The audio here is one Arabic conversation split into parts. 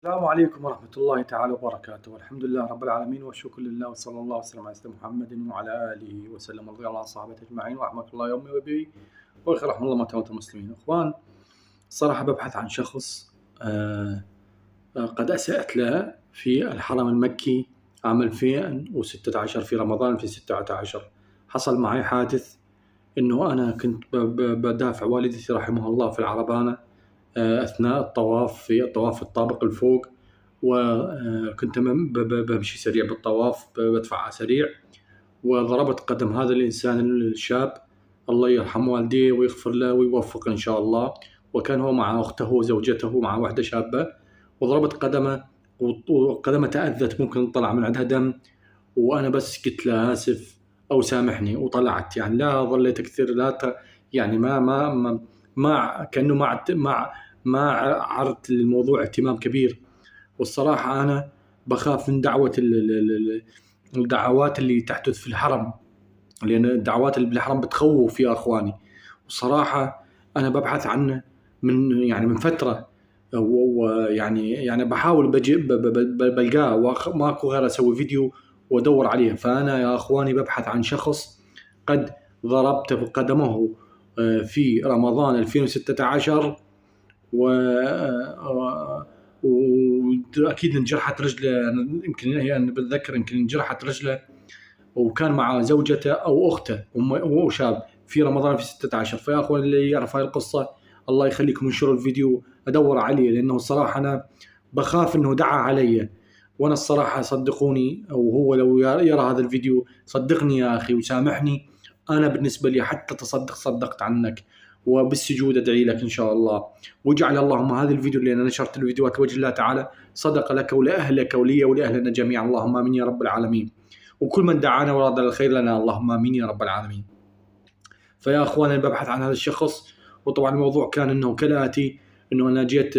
السلام عليكم ورحمة الله تعالى وبركاته، والحمد لله رب العالمين والشكر لله وصلى الله وسلم على سيدنا محمد وعلى آله وسلم رضي الله عن صحابته أجمعين ورحمة الله يومي وبي وخير رحمة الله موتى المسلمين. إخوان، صراحة ببحث عن شخص قد أسأت له في الحرم المكي عام 2016 في رمضان 2016. حصل معي حادث إنه أنا كنت بدافع والدتي رحمها الله في العربانة أثناء الطواف في الطواف الطابق الفوق، وكنت بمشي سريع بالطواف بدفع سريع، وضربت قدم هذا الإنسان الشاب، الله يرحم والديه ويغفر له ويوفقه إن شاء الله. وكان هو مع أخته وزوجته مع واحدة شابة، وضربت قدمه وقدمه تأذت، ممكن طلع من عندها دم. وأنا بس قلت له آسف أو سامحني وطلعت، يعني لا ظليت كثير يعني ما كأنه ما عرضت للموضوع اهتمام كبير. والصراحة أنا بخاف من الدعوات اللي تحدث في الحرم، لأن الدعوات اللي بالحرم بتخوف يا أخواني. وصراحة أنا ببحث عنه من فترة، ويعني بحاول بلقاه، وماكو غير أسوي فيديو وأدور عليه. فأنا يا أخواني ببحث عن شخص قد ضربت بقدمه في رمضان 2016، وأكيد انجرحت رجله، يمكن يعني بتذكر يمكن انجرحت رجله، وكان مع زوجته أو أخته وشاب في رمضان في 16. فيا أخوان اللي يعرف هاي القصة الله يخليكم انشروا الفيديو أدور عليه، لأنه الصراحة أنا بخاف إنه دعا علي. وأنا الصراحة صدقوني، أو هو لو يرى هذا الفيديو صدقني يا أخي وسامحني، أنا بالنسبة لي حتى صدقت عنك، وبالسجود أدعي لك إن شاء الله. واجعل اللهم هذا الفيديو اللي أنا نشرت الفيديوهات لوجه الله تعالى صدق لك ولأهلك ولي ولأهلنا جميعا، اللهم آمين يا رب العالمين. وكل من دعانا وراد الخير لنا اللهم آمين يا رب العالمين. فيا أخوان، أنا ببحث عن هذا الشخص. وطبعا الموضوع كان إنه كالآتي: إنه أنا جيت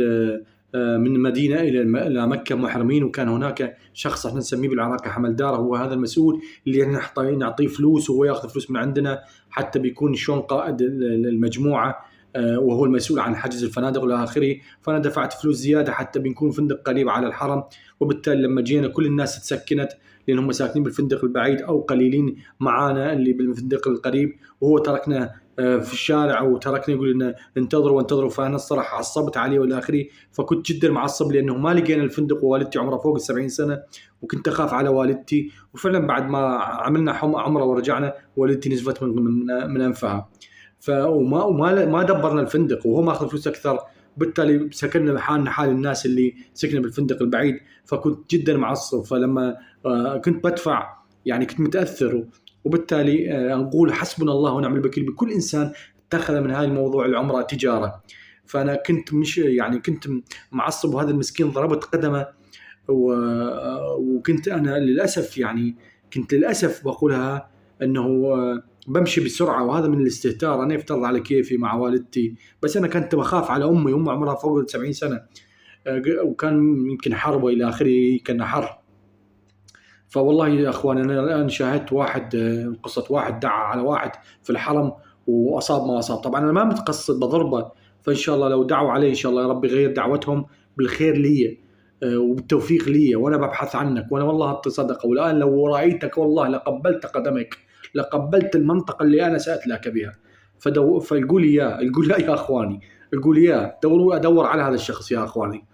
من مدينة إلى مكة محرمين، وكان هناك شخص احنا نسميه بالعراقي حمل دار، هو هذا المسؤول اللي نعطيه فلوس وهو ياخذ فلوس من عندنا، حتى بيكون شلون قائد المجموعة، وهو المسؤول عن حجز الفنادق والى اخره. فانا دفعت فلوس زياده حتى بنكون فندق قريب على الحرم، وبالتالي لما جينا كل الناس تسكنت، لان هم ساكنين بالفندق البعيد او قليلين معانا اللي بالفندق القريب، وهو تركنا في الشارع وتركنا يقول لنا انتظروا. فانا الصراحه عصبت عليه والى اخره، فكنت جدا معصب لانه ما لقينا الفندق، ووالدتي عمرها فوق ال70 سنه، وكنت اخاف على والدتي. وفعلا بعد ما عملنا عمره ورجعنا والدتي نزفت من انفها. وما دبرنا الفندق، وهو ماخذ فلوس اكثر، بالتالي سكننا حالنا حال الناس اللي سكنوا بالفندق البعيد. فكنت جدا معصب. فلما كنت بدفع يعني كنت متاثر، وبالتالي نقول حسبنا الله ونعم الوكيل بكل انسان اتخذ من هذا الموضوع العمره تجاره. فانا كنت مش يعني كنت معصب، وهذا المسكين ضربت قدمه، وكنت انا للاسف يعني كنت للاسف بقولها انه بمشي بسرعة، وهذا من الاستهتار. أنا يفترض على كيفي مع والدتي، بس أنا كنت بخاف على أمي عمرها فوق 70 سنة، وكان يمكن حرب وإلى آخره، كان حر. فوالله يا أخوان أنا الآن شاهدت قصة واحد دعا على واحد في الحرم وأصاب ما أصاب. طبعا أنا ما متقصد بضربه، فإن شاء الله لو دعوا عليه إن شاء الله يا رب يغير دعوتهم بالخير لي وبالتوفيق لي، وأنا ببحث عنك، وأنا والله صدق. والآن لو رأيتك والله لقبلت قدمك، لقبلت المنطقة اللي أنا سأت لك بها. فالقول يا أخواني، القول يا أدور على هذا الشخص يا أخواني.